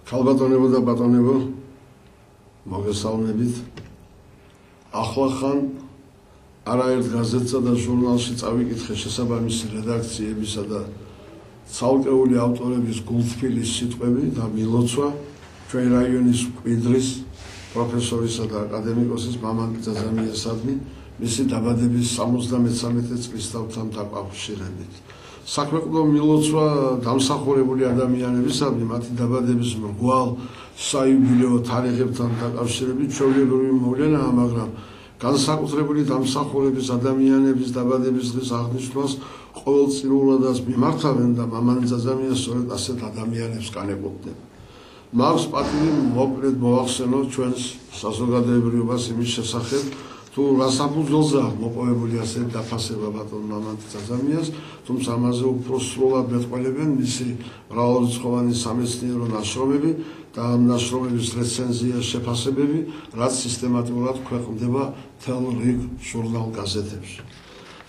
ქალბატონებო და ბატონებო, მოგესალმებით. ახლა ხან არაერთ გაზეთსა და ჟურნალში წავიკითხე შესაბამისი რედაქციებისა და ცალკეული ავტორების გულთბილის სიტყვები და მილოცვა ჩვენ რაიონის მკვიდრის პროფესორისა და აკადემიკოსის მამანტი ძაზამიასადმი მისი დაბადების 73 წლისთავთან დაკავშირებით. საქმეყრდო მილოცვა დამსახურებული ადამიანებისადმი მათი დაბადების მრგვალ საიუბილეო თარიღებთან დაკავშირებით ჩვეულებრივი მოვლენაა, მაგრამ განსაკუთრებული დამსახურების ადამიანების დაბადების დღის აღნიშვნას ყოველწლიურადაც მიმართავენ და მამანტი ძაზამია სწორედ ასეთ ადამიანებს განეკუთვნება. მაქვს პატივი მოკლედ მოვახსენო ჩვენს საზოგადოებრივობას იმის შესახებ, თუ რა საფუძველზე მოპოვებული ასეთ დაფასება ბატონ მამანტი ძაზამიას, თუმცა ამაზე უფრო სრულად მეტყველებენ მისი მრავალრიცხოვანი სამეცნიერო ნაშრომები და ამ ნაშრომების რეცენზია შეფასებები, რაც სისტემატურად ქვეყნდება მთელ რიგ ჟურნალ-გაზეთებში.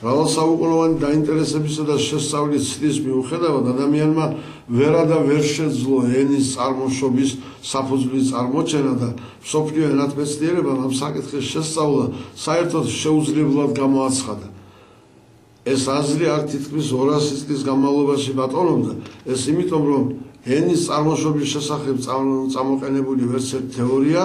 მრავალსაუკუნოვანი დაინტერესებისა და შესწავლის ცდის მიუხედავად ადამიანმა ვერა და ვერ შეძლო ენის წარმოშობის საფუძვლის წარმოჩენა და მსოფლიო ენათმეცნიერებამ ამ საკითხის შესწავლა საერთოდ შეუძლებლად გამოაცხადა. ეს აზრი არ თითქმის 200 წლის განმავლობაში ბატონობდა, ეს იმიტომ, რომ ენის წარმოშობის შესახებ წამოყენებული ვერც ერთ თეორია,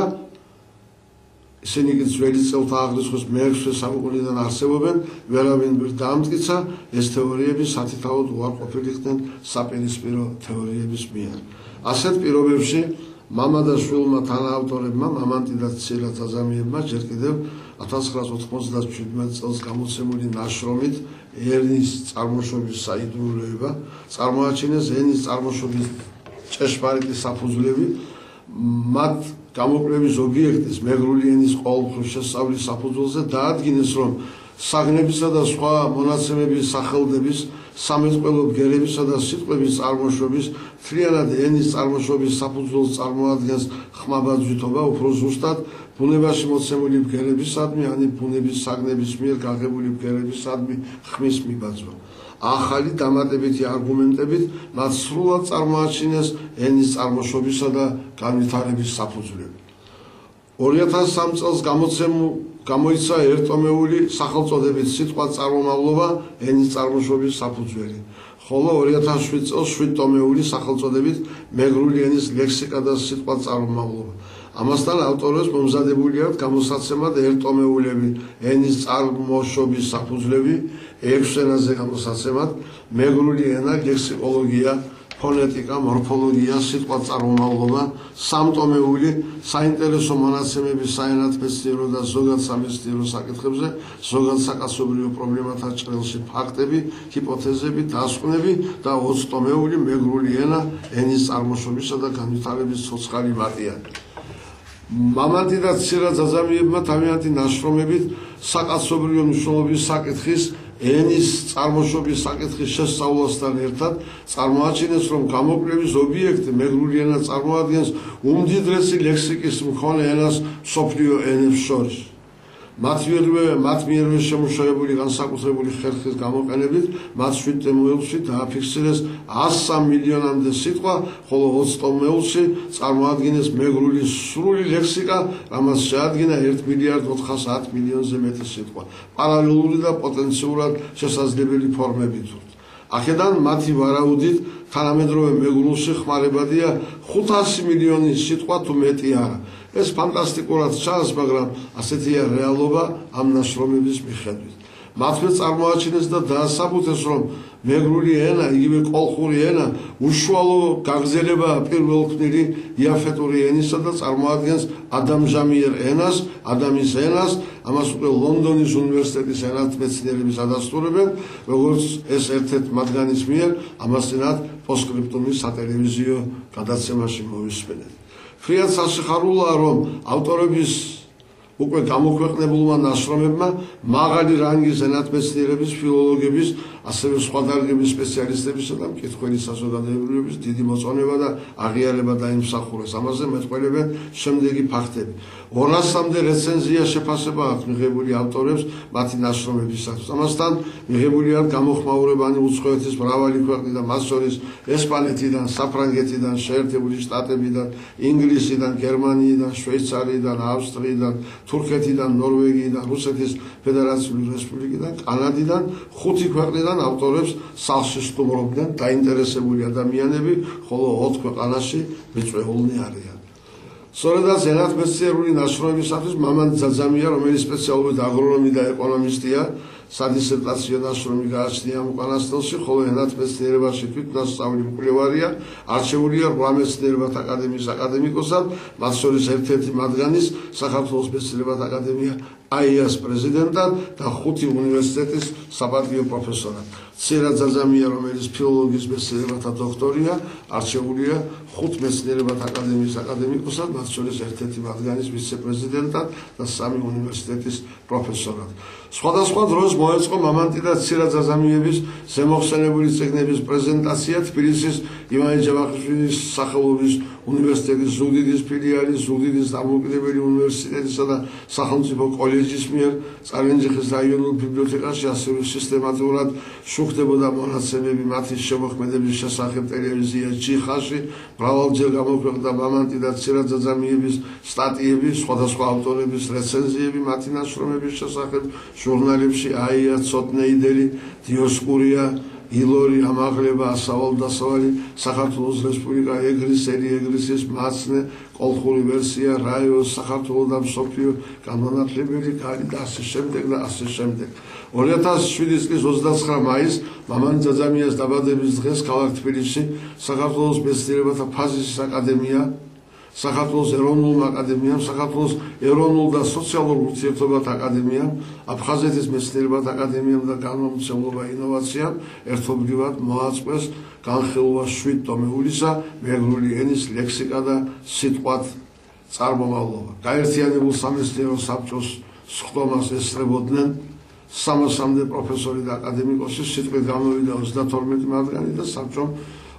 ისინი კი ძველი წელთა აღრიცხვის მე-6 საუკუნიდან არსებობენ, ვერავინ ვერ დაამტკიცა, ეს თეორიები სათითაოდ უარყოფილი ხდნენ საპირისპირო თეორიების მიერ. ასეთ პირობებში მამა და შვილმა თანაავტორებმა, მამანტი და ცირა ძაზამიებმა ჯერ კიდევ 1997 წელს გამოცემული ნაშრომით ენის წარმოშობის საიდუმლოება წარმოაჩინეს ენის წარმოშობის ჭეშმარიტი საფუძვლები, მათ გამოკვლევის ობიექტის მეგრული ენის ყოველდღიური შესწავლის საფუძველზე დაადგინეს, რომ საგნებისა და სხვა მონაცემების სახელდების, სამეწყვილო ბგერებისა და სიტყვების წარმოშობის მთლიანად ენის წარმოშობის საფუძველს წარმოადგენს ხმაბაძვითობა, უფრო ზუსტად ბუნებაში მოცემული ბგერებისადმი, ან ბუნების საგნების მიერ გაღებული ბგერებისადმი ხმის მიბაძვა. ახალი დამატებითი არგუმენტებით მათ სრულად წარმოაჩინეს ენის წარმოშობისა და განვითარების საფუძვლები. 2003 წელს გამოიცა ერთტომეული სახელწოდებით სიტყვა წარმომავლობა ენის წარმოშობის საფუძველი, ხოლო 2007 წელს 7ტომეული სახელწოდებით მეგრული ენის ლექსიკა და სიტყვა წარმომავლობა. ამასთან ავტორებს მომზადებული აქვთ გამოსაცემად ერთტომეულები ენის წარმოშობის საფუძვლები, 6 ენაზე გამოსაცემად მეგრული ენა, ლექსიკოლოგია, ფონეტიკა, მორფოლოგია, სიტყვა წარმომავლობა, 3ტომეული საინტერესო მონაცემები საენათმეცნიერო და ზოგად სამეცნიერო საკითხებზე, ზოგად საკაცობრიო პრობლემათა ჭრილში ფაქტები, ჰიპოთეზები, დასკვნები და 20ტომეული მეგრული ენა, ენის წარმოშობისა და განვითარების ცოცხალი მატიანე. მამანტი და ცირა ძაზამიებმა თავიანთი ნაშრომებით საკაცობრიო მნიშვნელობის საკითხის ენის წარმოშობის საკითხის შესწავლასთან ერთად წარმოაჩინეს, რომ გამოკვლევის ობიექტი მეგრული ენა წარმოადგენს უმდიდრესი ლექსიკის მქონე ენას მსოფლიო ენებს შორის. მათ მიერვე შემუშავებული განსაკუთრებული ხერხის გამოყენებით მათ 7ტომეულში დააფიქსირეს 103 მილიონამდე სიტყვა, ხოლო 20ტომეულში წარმოადგენს მეგრული სრული ლექსიკა, რამაც შეადგინა 1,410 მილიონზე მეტი სიტყვა, პარალელური და პოტენციურად შესაძლებელი ფორმებით. აქედან მათი ვარაუდით თანამედროვე მეგრულში ხმარებადია 500 მილიონი სიტყვა თუ მეტი არა. ეს ფანტასტიკურად ჩანს, მაგრამ ასეთია რეალობა ამ ნაშრომების მიხედვით. მათვე წარმოაჩინეს და დაასაბუთეს, რომ მეგრული ენა, იგივე კოლხური ენა, უშუალო გაგრძელებაა პირველქმნილი იაფეტური ენისა და წარმოადგენს ადამჟამიერ ენას, ადამის ენას, ამას უკვე ლონდონის უნივერსიტეტის ენათმეცნიერების ადასტურებენ, როგორც ეს ერთ-ერთ მათგანის მიერ ამასთანავე პოსტსკრიპტუმის სატელევიზიო გადაცემაში მოვისმენთ. ფრიად სასიხარულოა, რომ ავტორების უკვე გამოქვეყნებულმა ნაშრომებმა მაღალი რანგის ენათმეცნიერების, ფილოლოგების, ასევე სხვა დარგების სპეციალისტებისა და მკითხველი საზოგადოებრივების დიდი მოწონება და აღიარება დაიმსახურეს. ამაზე მეტყველებენ შემდეგი ფაქტები. 200-მდე რეცენზია შეფასება აქვს მიღებული ავტორებს მათი ნაშრომებისათვის. ამასთან მიღებულია გამოხმაურებანი უცხოეთის მრავალი ქვეყნიდან, მათ შორის ესპანეთიდან, საფრანგეთიდან, შეერთებული შტატებიდან, ინგლისიდან, გერმანიიდან, შვეიცარიიდან, ავსტრიიდან, თურქეთიდან, ნორვეგიიდან, რუსეთის ფედერაციული რესპუბლიკიდან, კანადიდან, 5 ქვეყნიდან ავტორებს სახლში სტუმრობდნენ დაინტერესებული ადამიანები, ხოლო 4 ქვეყანაში მიწვეულნი არიან. სწორედაც ენათმეცნიერული ნაშრომებისათვის მამან ძაძამია, რომელიც სპეციალობით აგრონომი და ეკონომისტია, სადისერტაციო ნაშრომი გააჩნია ამ უკანასკნელში, ხოლო ენათმეცნიერებაში თვითნასწავლი მკვლევარია, არჩეულია 8 მეცნიერებათა აკადემიის აკადემიკოსად, მათ შორის ერთ-ერთი მათგანის საქართველოს მეცნიერებათა აკადემია AIAS პრეზიდენტად და 5 უნივერსიტეტის საპატიო პროფესორად. ცირა ძაძამია, რომელიც ფილოლოგიის მეცნიერებათა დოქტორია, არჩეულია 5 მეცნიერებათა აკადემიის აკადემიკოსად, მათ შორის ერთ-ერთი მათგანის ვიცე-პრეზიდენტად და 3 უნივერსიტეტის პროფესორად. სხვადასხვა დროს მოეწყო მამანტი და ცირა ძაძამიების ზემოხსენებული წიგნების პრეზენტაცია თბილისის იმანი ჯავახიშვილის სახელობის უნივერსიტეტის ზუგდიდის ფილიალის, ზუგდიდის დამოუკიდებელი უნივერსიტეტისა და სახელმწიფო კოლეჯის მიერ წარენჯიხის რაიონულ ბიბლიოთეკაში, ასევე სისტემატურად შუქდებოდა მონაცემები მათი შემოქმედების შესახებ ტელევიზია ჯიხაში, მრავალჯერ გამოქვეყნდა მამანტი და ცირა ძაძამიების სტატიები, სხვადასხვა ავტორების რეცენზიები მათი ნაშრომების შესახებ ჟურნალებში AIA, ცოტნეიდელი, დიოსკურია, ილორი, ამაღლება, ასავალ-დასავალი, საქართველოს რესპუბლიკა, ეგრისელი, ეგრისის მაცნე, კოლხური ვერსია, რაიო, საქართველოს და მსოფლიო განმანათლებელი კარი და ასე შემდეგ და ასე შემდეგ. 2007 წლის 29 მაისს მამან ძაძამიას დაბადების დღეს ქალაქ თბილისში საქართველოს მეცნიერებათა ფაზისის აკადემია, საქართველოს ეროვნულმა აკადემიამ, საქართველოს ეროვნულ და სოციალურ ურთიერთობათა აკადემიამ, აფხაზეთის მეცნიერებათა აკადემიამ და განმამცემლობა ინოვაციამ ერთობლივად მოაწყვეს განხილვა 7 ტომეულისა მეგრული ენის ლექსიკა და სიტყვათ წარმომავლობა. გაერთიანებულ სამეცნიერო საბჭოს სხდომას ესწრებოდნენ 300-მდე პროფესორი და აკადემიკოსი, სიტყვით გამოვიდა 32 მათგანი და საბჭომ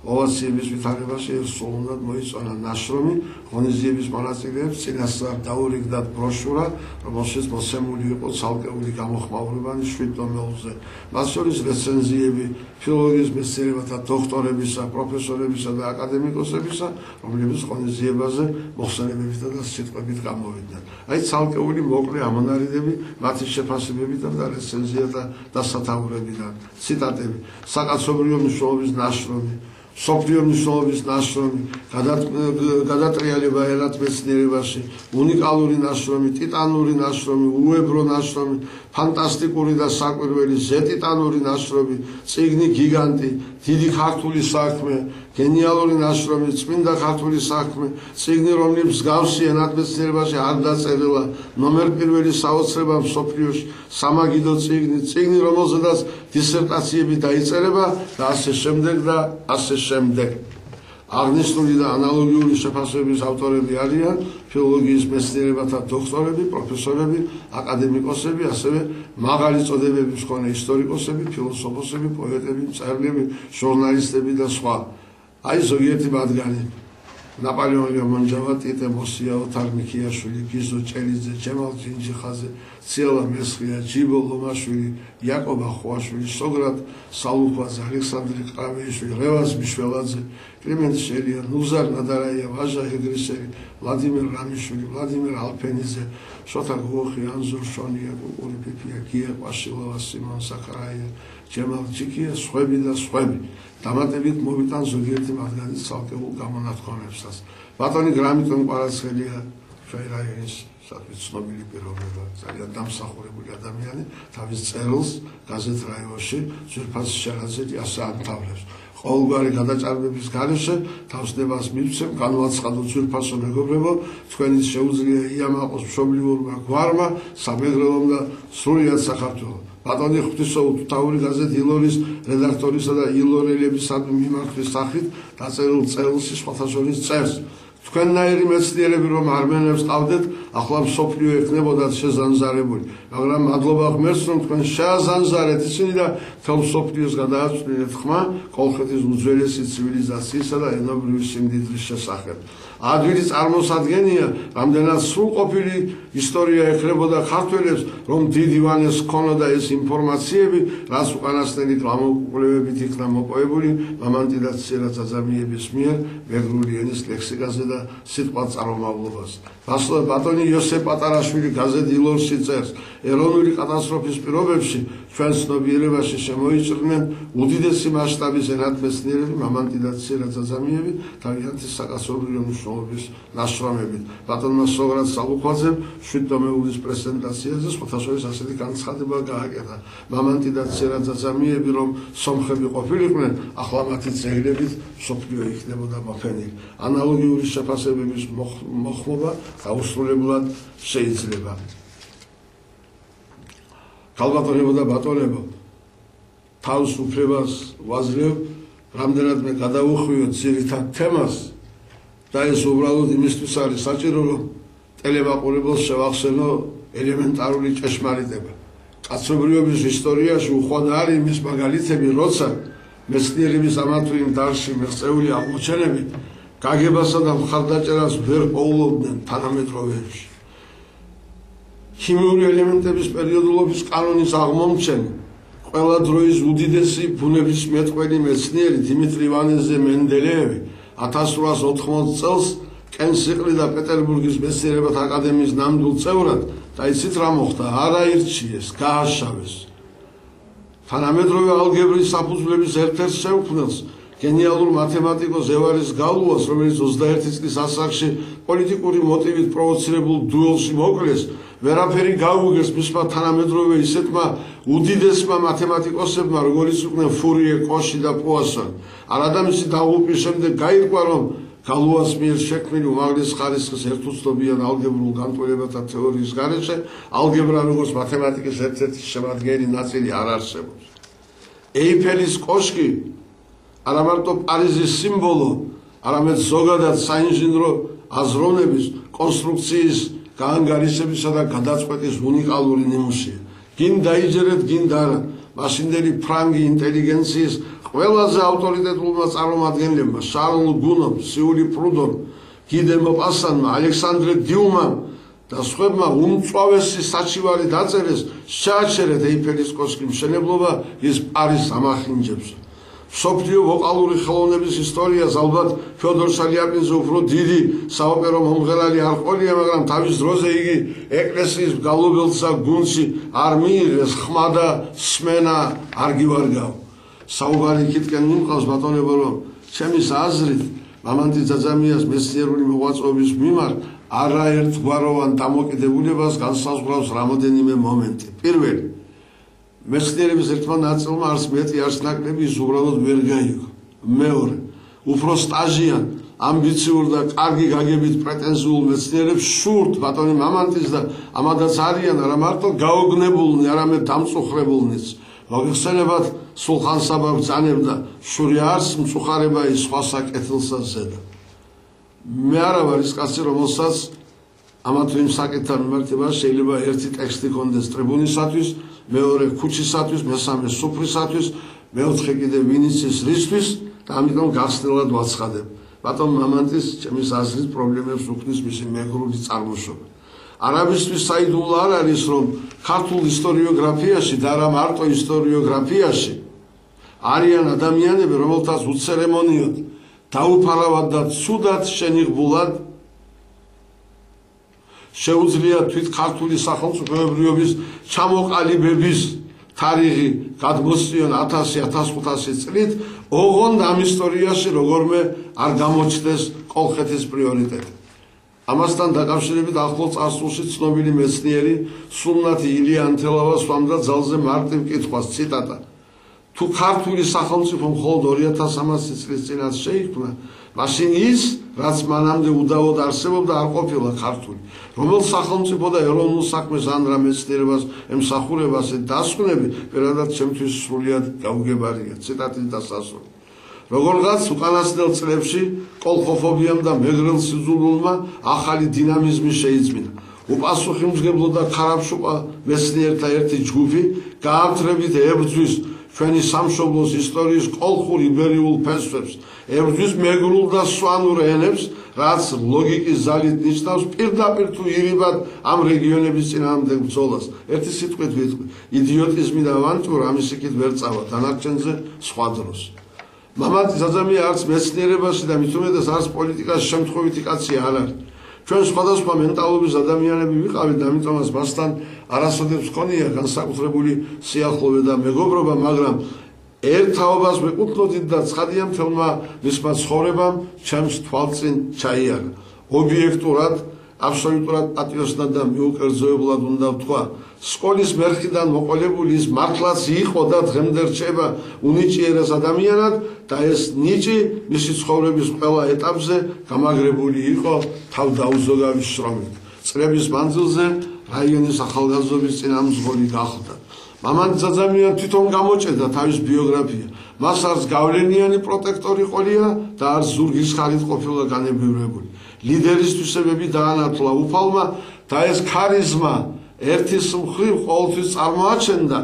ოვაციების ვითარებაში სრულად მოიწონა ნაშრომი, ღონისძიების მონაწილეებს წინასწარ დაურიგდათ ბროშურა, რომელშიც მოცემული იყო ცალკეული გამოხმაურებანი 7 ტომეულზე. მათ შორის რეცენზიები ფილოლოგიის მეცნიერებათა დოქტორებისა, პროფესორებისა და აკადემიკოსებისა, რომლებიც ღონისძიებაზე მოხსენებებითა და სიტყვებით გამოვიდნენ. აი ცალკეული მოკლე ამონარიდები მათი შეფასებებიდან და რეცენზიათა დასათაურებიდან. ციტატები: საკაცობრიო მნიშვნელობის ნაშრომი, სოფლიო მნიშვნელობის ნაშრომი, გადატრიალება ენათმეცნიერებაში, უნიკალური ნაშრომი, ტიტანური ნაშრომი, უებრო ნაშრომი, ფანტასტიკური და საკვირველი ზეტიტანური ნაშრომი, წიგნი გიგანტი, დიდი ქართული საქმე, გენიალური ნაშრომი, წმინდა ქართული საქმე, წიგნი, რომლის მსგავსი ენათმეცნიერებაში არ დაწერილა, ნომერ პირველი საოცრება მსოფლიოში, სამაგიდო წიგნი, წიგნი, რომელზედაც დისერტაციები დაიწერება და ასე შემდეგ და ასე შემდეგ. აღნიშნული და ანალოგიური შეფასებების ავტორები არიან ფილოლოგიის მეცნიერებათა დოქტორები, პროფესორები, აკადემიკოსები, ასევე მაღალი წოდებების მქონე ისტორიკოსები, ფილოსოფოსები, პოეტები, მწერლები, ჟურნალისტები და სხვა. აი ზოგიერთი მათგანი: ნაპოლეონ ლეომონჯავა, ტიტე მოსია, ოთარ მიქიაშვილი, გიზო ჭელიძე, ჯემალ ჯინჯიხაძე, ციალა მესხია, ჯიბო ლომაშვილი, იაკობა ხვაშვილი, სოგრატ სალუფაძე, ალექსანდრე ყრავეიშვილი, რევაზ მიშველაძე, კლიმენტ შელია, ნუზარ ნადარაია, ვაჟა ეგრისელი, ვლადიმერ რამიშვილი, ვლადიმერ ალფენიძე, შოთა გუოხი, ანზორ შონია, კუკური პიპია, გია ყვაშილოვა, სიმონ საქარაია, ჯემალ ჯიქია, სხვები და სხვები. დამატებით მოვიტან ზოგიერთი მათგანის ცალკეულ გამონათქვამებსაც. ბატონი გრამიტონ კვარაცხელია, ჩვენი რაიონის ცნობილი პიროვნება, ძალიან დამსახურებული ადამიანი, თავის წერილს გაზეთ რაიონში ძვირფას შერაძელი ასე ამთავრებს: ყოველგვარი გადაჭარბების გარეშე თავსდებას მივცემ, განვაცხადო ძვირფასო მეგობრებო, თქვენით შეუძლია იამაყოს მშობლიურმა გვარმა, სამეგრელომ და სრულიად საქართველოს. ბატონი ღვთისმშობლური გაზეთ ილორის რედაქტორისა და ილორელებისადმი მიმართვის სახით დაწერილ წერილში სხვათა შორის წერს: თქვენნაირი მეცნიერები რომ არმენებს ყავდეთ, ახლა მსოფლიო ექნებოდათ შეზანზარებული, მაგრამ მადლობა ღმერთს რომ თქვენ შეაზანზარეთ ისინი და მთელ მსოფლიოს გადააწყვეტეთ ხმა კოლხეთის უძველესი ცივილიზაციისა და ენობრივი სიმდიდრის შესახებ. ადვილი წარმოსადგენია, რამდენად სრულყოფილი ისტორია ექნებოდა ქართველებს, რომ დიდ ივანეს ჰქონოდა ეს ინფორმაციები, რაც უკანასკნელი გამოკვლევებით იქნა მოპოვებული მამანტი და ცერა ძაძამიების მიერ მეგრული ენის ლექსიკაზე და სიტყვა წარმომავლობას. ბატონი იოსებ პატარაშვილი გაზეთ ილორსი წერს, ეროვნული კატასტროფის პირობებში ჩვენ ცნობიერებაში შემოიჭრნენ უდიდესი მასშტაბის ენათმეცნიერები მამანტი და ცერა ძაძამიები თავიანთი საკაცობრიო მნიშვნელობის ნაშრომებით. ბატონმა სოგრატ საბუხვაძემ 7 ნომეულის პრეზენტაციაზე სხვათაშორის ასეთი განცხადება გააკეთა. მამანტი და ცერა ძაძამიები რომ სომხები ყოფილიყვნენ, ახლა მათი ძეგლებით მსოფლიო იქნებოდა მოფენილი. ანალოგიური შეფასებების მოხმობა დაუსრულებლად შეიძლება. ქალბატონებო და ბატონებო, თავს უფლებას ვაძლევ, რამდენადმე გადავუხვიოთ ძირითად თემას და ეს უბრალოდ იმისთვის არის საჭირო, რომ ტელემაყურებელს შევახსენო ელემენტარული ჭეშმარიტება. კაცობრიობის ისტორიაში უხვად არის იმის მაგალითები, როცა მეცნიერების ამა თუ იმ დარგში მიღწეული აღმოჩენები გაგებასა და მხარდაჭერას ვერ პოულობდნენ თანამედროვეებში. ქიმიური ელემენტების პერიოდულობის კანონის აღმომჩენი ყველა დროის უდიდესი ბუნებისმეტყველი მეცნიერი დიმიტრი ივანეზე მენდელეევი 1880 წელს კენს იყრიდა პეტერბურგის მეცნიერებათა აკადემიის ნამდვილ წევრად და იცით რა მოხდა? არ აირჩიეს, გააშავეს. თანამედროვე ალგებრის საფუძვლების ერთ-ერთ შეუქმნელს გენიალურ მათემატიკოს ევარის გალუას, რომელიც 21 წლის ასაკში პოლიტიკური მოტივით პროვოცირებულ დუელში მოკლეს, ვერაფერი გაუგეს მისმა თანამედროვე ისეთმა უდიდესმა მათემატიკოსებმა, როგორიც იყვნენ ფურიე, კოში და პუასონი. არადა მისი დაღუპვის შემდეგ გაირკვა, რომ გალუას მიერ შექმნილი უმაღლეს ხარისხის ერთუცნობიან ალგებრულ განტოლებათა თეორიის გარეშე ალგებრა როგორც მათემატიკის ერთ-ერთი შემადგენელი ნაწილი არ არსებობს. ეიფელის კოშკი არა მარტო პარიზის სიმბოლო, არამედ ზოგადად საინჟინრო აზროვნების, კონსტრუქციის გაანგარიშებისა და გადაწყვეტის უნიკალური ნიმუშია. გინ დაიჯერეთ, გინ არა, მაშინდელი ფრანგი ინტელიგენციის ყველაზე ავტორიტეტულმა წარმომადგენლებმა, შარლ გუნომ, სიული პრუდომ, გი დე მოპასანმა, ალექსანდრე დიუმამ და სხვებმა უმწვავესი საჩივარი დაწერეს, შეაჩერეთ ეიფელის კოშკის მშენებლობა ის პარიზს ამახინჯებს. მსოფლიო ვოკალური ხელოვნების ისტორიას ალბათ ფიოდორ სალიაპინზე უფრო დიდი საოპერო მომღერალი არ ყოლია, მაგრამ თავის დროზე იგი ეკლესიის გალობელსა გუნდში არ მიიღეს ხმა და სმენა არ გივარგავ. საუბარი იქითკენ მიმყავს ბატონებო, რომ ჩემის აზრით მამანტი ძაძამიას მეცნიერული მოღვაწეობის მიმართ არაერთგვაროვან დამოკიდებულებას განსაზღვრავს რამოდენიმე მომენტი. პირველი, მეცნიერების ერთმა ნაწილმა არც მეტი არც ნაკლები ის უბრალოდ ვერ გაიგო. მეორე, უფრო სტაჟიან, ამბიციურ და კარგი გაგებით პრეტენზიულ მეცნიერებს სურთ ბატონი მამანტის და ამადაც არიან არა მარტო გაოგნებულნი, არამედ დამწუხრებულნიც. მოგეხსენებათ სულხან-საბა ბრძანებდა შური არს მწუხარება ის სხვა საკეთილსა ზედა. მე არა ვარ ის კაცი, რომელსაც ამა თუ იმ საკითხთან მიმართება შეიძლება ერთი ტექსტი კონდეს ტრიბუნისათვის, მეორე ქუჩისათვის, მესამე სუფრისათვის, მეოთხე კიდე ვინიცის რისთვის და ამიტომ გახსნილად ვაცხადებ. ბატონ მამანტის ჩემის აზრით პრობლემებს უქმნის მისი მეგრული წარმოშობა. არაბისთვის საიდუმლო არ არის, რომ ქართულ ისტორიოგრაფიაში და არა მარტო ისტორიოგრაფიაში არიან ადამიანები, რომელთაც უცერემონიოდ, დაუფარავად და ცუდად შენიღბულად შეუძლია თვით ქართული სახელმწიფოებრიობის ჩამოყალიბების თარიღი გადმოსწიონ 1000-1500 წლით, ოღონდ ამ ისტორიაში როგორმე არ გამოჩნდეს კოლხეთის პრიორიტეტი. ამასთან დაკავშირებით ახლო წარსულში ცნობილი მეცნიერი სულნათი ილია ანთელავა სვამდა ძალზე მარტივ კითხვას, ციტატა: თუ ქართული სახელმწიფო მხოლოდ 2300 წლის წინათ შეიქმნა, მაშინ ის, რაც მანამდე უდავოდ არსებობდა, არ ყოფილა ქართული. რომელ სახელმწიფო და ეროვნულ საქმეს ან რა მეცნიერებას ემსახურება ასეთ დასკვნები, პირადად ჩემთვის სრულიად გაუგებარია. ციტატის დასასრული. როგორღაც უკანასკნელ წლებში კოლხოფობიამ და მეგრელ სიძულვილმა ახალი დინამიზმი შეიძინა. უპასუხისმგებლო და ქარაფშუყა მეცნიერთა ერთი ჯგუფი გაართრებით ებრძვის ჩვენი სამშობლოს ისტორიის კოლხურ იბერიულ ფესვებს, ებრძვის მეგრულ და სვანურ ენებს, რაც ლოგიკის ზალით ნიშნავს პირდაპირ თუ ირიბად ამ რეგიონების წინააღმდეგ ბრძოლას. ერთი სიტყვით ვიტყვი, იდიოტიზმი და ავანტურა ამის იქით ვერ წავა, დანარჩენზე სხვა დროს. მამათი ძაძამია არც მეცნიერებაში და მით უმეტეს არც პოლიტიკაში შემთხვევითი კაცი არ არის. ჩვენ სხვადასხვა მენტალობის ადამიანები ვიყავით და ამიტომაც მასთან არასოდეს ჰქონია განსაკუთრებული სიახლოვე და მეგობრობა, მაგრამ ერთაობას ვეკუთვნოდით და ცხადია მთელმა მისმა ცხოვრებამ ჩემს თვალწინ ჩაიარა. ობიექტურად, აბსოლუტურად პატიოსნად და მიუკერძოებლად უნდა ვთქვა, სკოლის მერხიდან მოყოლებული ის მართლაც იყო და დღემდე რჩება უნიჭიერეს ადამიანად და ეს ნიჭი მისი ცხოვრების ყველა ეტაპზე გამაგრებული იყო თავდაუზოგავის შრომით. წლების მანძილზე რაიონის ახალგაზრდობის წინამძღოლი გახდა. მამანტი ძაძამიან თვითონ გამოჭედა თავის ბიოგრაფია. მას არც გავლენიანი პროტექტორი ყოლია და არც ზურგის ხარით ყოფილა განებივრებული. ლიდერის თვისებები დაანათლა უფალმა და ეს ქარიზმა ერთის მხრივ ყოველთვის წარმოაჩენდა,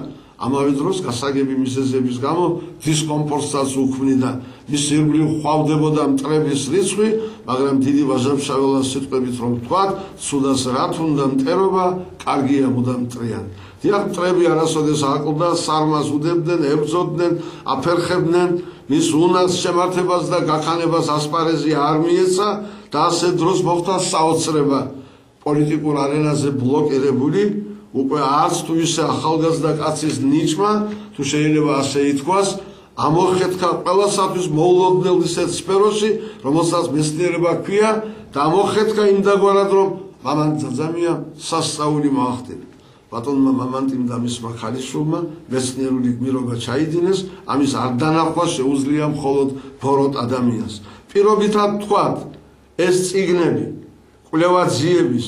ამავე დროს გასაგები მიზეზების გამო დისკომფორტსაც უქმნიდა. მის ირგვლივ ხვავდებოდა მტრების რიცხვი, მაგრამ დიდი ვაჟა-ფშაველას სიტყვებით რომ ვთქვათ, ცუდას რა თუნდა მტერობა, კარგია მუდამ მტრიანი. დიახ, მტრები არასოდეს აკლდა, სარმას უდებდნენ, ებრძოდნენ, აფერხებდნენ, მის უნარს, შემართებას და გაქანებას ასპარეზი არ მიეცა და ასე დროს მოხდა საოცრება. პოლიტიკურ არენაზე ბლოკირებული, უკვე არც თუ ისე ახალგაზრდა კაცის ნიჭმა, თუ შეიძლება ასე ითქვას, ამოხეთქა ყველასათვის მოულოდნელ ისეთ სფეროში, რომელსაც მეცნიერება ჰქვია და ამოხეთქა იმდაგვარად, რომ მამანტი ძაძამია სასწაული მოახდინა. ბატონმა მამანტიმ და მისმა ქალიშვილმა მეცნიერული გმირობა ჩაიდინეს, ამის არ დანახვა შეუძლია მხოლოდ ბოროტ ადამიანს. პირობითად ვთქვათ, ეს წიგნები კვლევაძიების,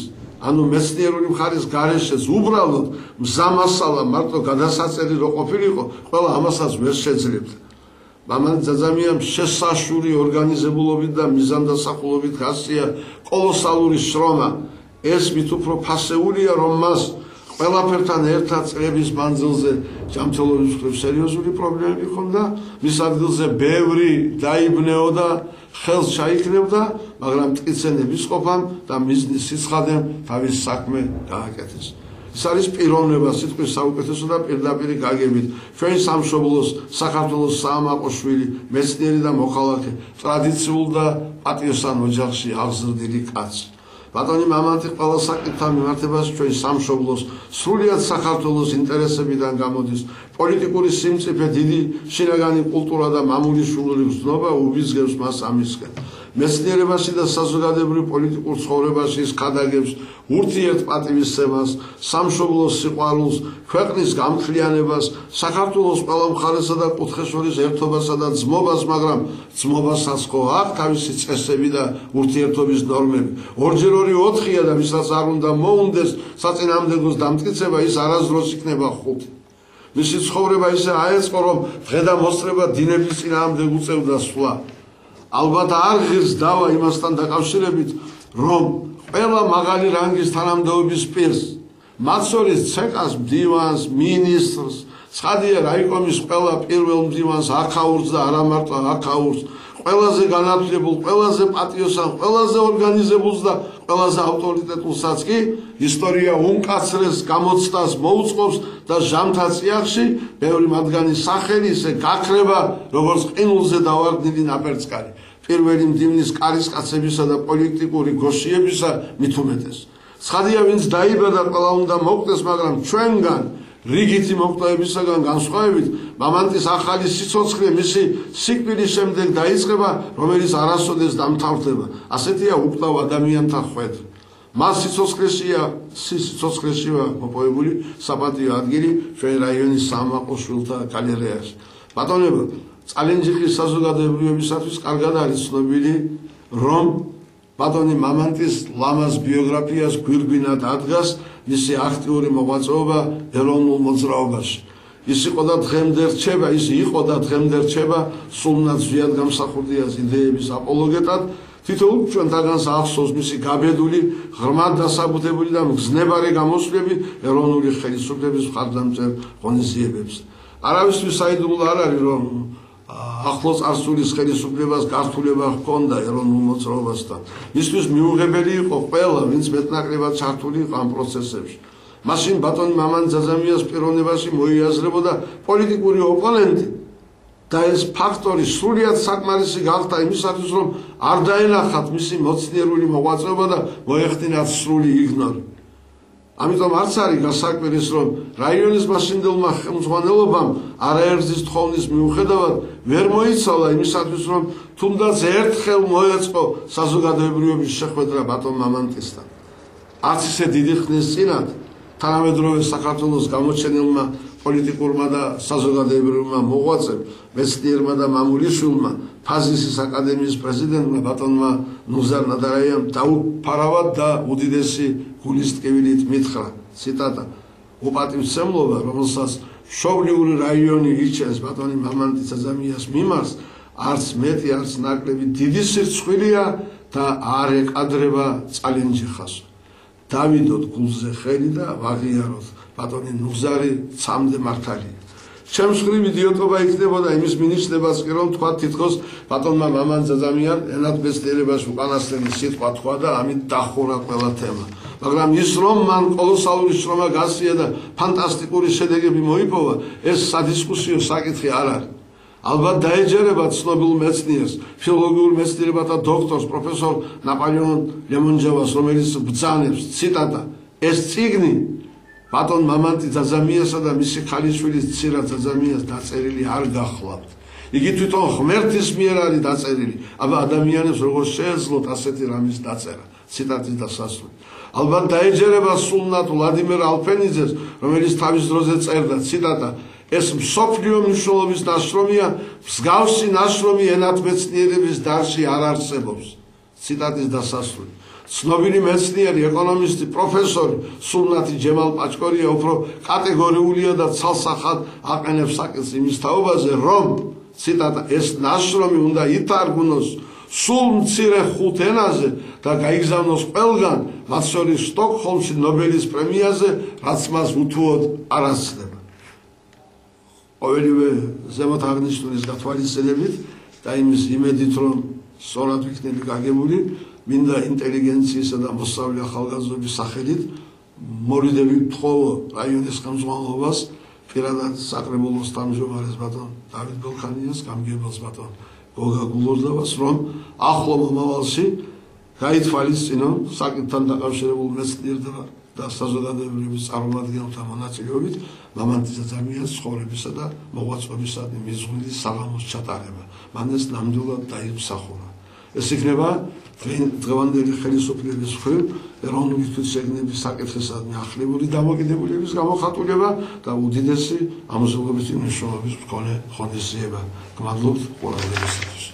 ანუ მეცნიერული მხარის გარეშეც უბრალოდ მზამასალა მარტო გადასაწერი რო ყოფილიყო, ყველა ამასაც ვერ შეძლებდა. მამანტი ძაძამიამ შესაშური ორგანიზებულობით და მიზანდასახულობით გასწია კოლოსალური შრომა. ეს მით უფრო ფასეულია, რომ მას ყველაფერთან ერთად წლების მანძილზე ჯანმრთელობის მხრივ სერიოზული პრობლემები ჰქონდა, მის ადგილზე ბევრი დაიბნეოდა, ხელს ჩაიქნებდა, მაგრამ მტკიცენების ყოფამ და მიზნის სიცხადემ თავის საქმე გააკეთეს. ეს არის პიროვნება სიტყვის საუკეთესო და პირდაპირი გაგებით. ჩვენი სამშობლოს საქართველოს საამაყოშვილი, მეცნიერი და მოქალაქე, ტრადიციულ და პატიოსან ოჯახში აღზრდილი კაცი. ბატონი მამანტი ყველა საკითხთან მიმართებას ჩვენი სამშობლოს სრულიად საქართველოს ინტერესებიდან გამოდის. პოლიტიკური სიმწიფე, დიდი შინაგანი კულტურა და მამული შუღული გრძნობა უბიძგებს მას ამისკენ. მეცნიერებაში და საზოგადოებრივ პოლიტიკურ ცხოვრებაში ის ხადაგებს ურთიერთპატივისცემას, სამშობლოს სიყვარულს, ქვეყნის გამთლიანებას, საქართველოს ყველა მხარესა და კუთხეს შორის ერთობასა და ძმობას, მაგრამ ძმობასაც ხო აქვს თავისი წესები და ურთიერთობის ნორმები. ორჯერ ორი ოთხია და ვისაც არ უნდა მოუნდეს საწინააღმდეგოს დამტკიცება, ის არასდროს იქნება ხუთი. მისი ცხოვრება ისე აეწყო, რომ დღე და მოსწრება დინების წინააღმდეგ უწევდა სვლა. ალბათ არ ღირს დავა იმასთან დაკავშირებით, რომ ყველა მაღალი რანგის თანამდებობის პირს, მათ შორის ცეკას მდივანს, მინისტრს, ცხადია რაიკომის ყველა პირველ მდივანს, აქაურს და არა მარტო აქაურს, ყველაზე განათლებულ, ყველაზე პატიოსან, ყველაზე ორგანიზებულს და ყველაზე ავტორიტეტულსაც კი ისტორია უმკაცრეს გამოცდას მოუწყობს და ჟამთა წიაღში ბევრი მათგანი სახელი ისე გაქრება, როგორც ყინულზე დავარდნილი ნაპერწკალი. პირველი მდივნის კარისკაცებისა და პოლიტიკური გოშიებისა მით უმეტეს. ცხადია, ვინც დაიბადა, ყველა უნდა მოკვდეს, მაგრამ ჩვენგან რიგითი მოკვდაებისაგან განსხვავებით, მამანტის ახალი სიცოცხლე მისი სიკვდილის შემდეგ დაიწყება, რომელიც არასოდეს დამთავრდება. ასეთია უკვდავ ადამიანთა ხვედრა. მას სიცოცხლეშია მოპოვებული საპატიო ადგილი ჩვენ რაიონის საამაყოშვილთა გალერეაში. ბატონებო, წალენჯიხის საზოგადოებრივებისათვის კარგად არის ცნობილი, რომ ბატონი მამანტის ლამაზ ბიოგრაფიას გვირგვინად ადგას მისი აქტიური მოღვაწეობა ეროვნულ მოძრაობაში. ის იყო და დღემდე რჩება, ის იყო და დღემდე რჩება სულნად ზვიად გამსახურდიას იდეების აპოლოგეტად. თითოეულ ჩვენთაგანს ახსოვს მისი გაბედული, ღრმად დასაბუთებული და მგზნებარე გამოსვლები ეროვნული ხელისუფლების მხარდამჭერ ღონისძიებებს. არავისთვის საიდუმლო არ არის, რომ ახლოს წარსულის ხელისუფლებას გართულება ჰქონდა ეროვნულ მოძრაობასთან. მისთვის მიუღებელი იყო ყველა, ვინც მეტნაკლებად ჩართული იყო ამ პროცესებში. მაშინ ბატონი მამან ძაძამიას პიროვნებაში მოიაზრებოდა პოლიტიკური ოპონენტი და ეს ფაქტორი სრულიად საკმარისი გახდა იმისათვის, რომ არ დაენახათ მისი მოცნიერული მოღვაწეობა და მოეხდინათ სრული იგნორი. ამიტომ არც არის გასაკვირის, რომ რაიონის მაშინდელმა ხელმძღვანელობამ არაერთის თხოვნის მიუხედავად ვერ მოიცალა იმისათვის, რომ თუნდაც ერთხელ მოეწყო საზოგადოებრივების შეხვედრა ბატონ მამანტისთან. არც ისე დიდი ხნის წინათ თანამედროვე საქართველოს გამოჩენილმა პოლიტიკურმა და საზოგადოებრივმა მოღვაწემ, მეცნიერმა და მამულიშვილმა, ფაზისის აკადემიის პრეზიდენტმა ბატონმა ნუზარ ნადარაიამ დაუფარავად და უდიდესი გულისტკივილით მითხრა, ციტატა: "უპატივცემლობა, რომელსაც მშობლიური რაიონი ირჩევს ბატონი მამანტი ძაძამიას მიმართ, არც მეტი, არც ნაკლები დიდი სირცხვილია და არ ეკადრება წალენჯიხას. დავიდოთ გულზე ხელი და ვაღიაროთ ბატონი ნუზარი ცამდე მართალია. ჩემს მხრივ იდიოტობა იქნებოდა იმის მინიშნებას კი, რომ თქვა თითქოს ბატონმა მამან ძაძამიან ენათმეცნიერებაში უკანასკნელი სიტყვა თქვა და ამით დახურა ყველა თემა. მაგრამ ის, რომ მან კოლოსალური შრომა გასწია და ფანტასტიკური შედეგები მოიპოვა, ეს სადისკუსიო საკითხი არ არის. ალბათ დაეჯერება ცნობილ მეცნიერს, ფილოლოგიურ მეცნიერებათა დოქტორს, პროფესორ ნაპოლეონ ლემონჯავას, რომელიც ბრძანებს, ციტატა: "ეს წიგნი ბატონ მამანტი ძაძამიასა და მისი ქალიშვილის ცირა ძაძამიას დაწერილი არ გახლავთ. იგი თვითონ ღმერთის მიერ არის დაწერილი. აბა ადამიანებს როგორ შეეძლოთ ასეთი რამის დაწერა?" ციტატის დასასრული. ალბათ დაეჯერება სულნად ვლადიმერ ალფენიძეს, რომელიც თავის დროზე წერდა, ციტატა: "ეს მსოფლიო მნიშვნელობის ნაშრომია, მსგავსი ნაშრომი ენათმეცნიერების დარგში არ არსებობს." ციტატის დასასრული. ცნობილი მეცნიერი, ეკონომისტი, პროფესორი სულნათი ჯემალ პაჭკორია უფრო კატეგორიულია და ცალსახად აყენებს საკითხს იმის თაობაზე, რომ ციტატა: "ეს ნაშრომი უნდა ითარგმნოს სულ მცირე 5 ენაზე და გაიგზავნოს ყველგან, მათ შორის სტოკჰოლმში ნობელის პრემიაზე, რაც მას უთუოდ არ ასწრება." ყოველივე ზემოთ აღნიშნულის გათვალისწინებით და იმის იმედით, რომ სწორად ვიქნები გაგებული, მინდა ინტელიგენციისა და მოსწავლე ახალგაზრდობის სახელით მორიდები ვთხოვო რაიონის ხელმძღვანელობას, პირადად საკრებულოს თავმჯდომარეს ბატონ დავით ბელხანიას, გამგებელს ბატონ გოგა გულორდავას, რომ ახლო მომავალში გაითვალისწინონ საკითხთან დაკავშირებულ მეცნიერთა და საზოგადოებრივი წარმომადგენელთა მონაწილეობით მამანტი ძაძამიას ცხოვრებისა და მოღვაწეობისადმი მიზღვნილი საღამოს ჩატარება. მან ეს ნამდვილად დაიმსახურა. ეს იქნება დღევანდელი ხელისუფლების მხრივ ეროვნული თვითშეგნების საკითხისადმი ახლებური დამოკიდებულების გამოხატულება და უდიდესი ამსუხებითი მნიშვნელობის მქონე ღონისძიება. გმადლობთ ყურადღებისათვის.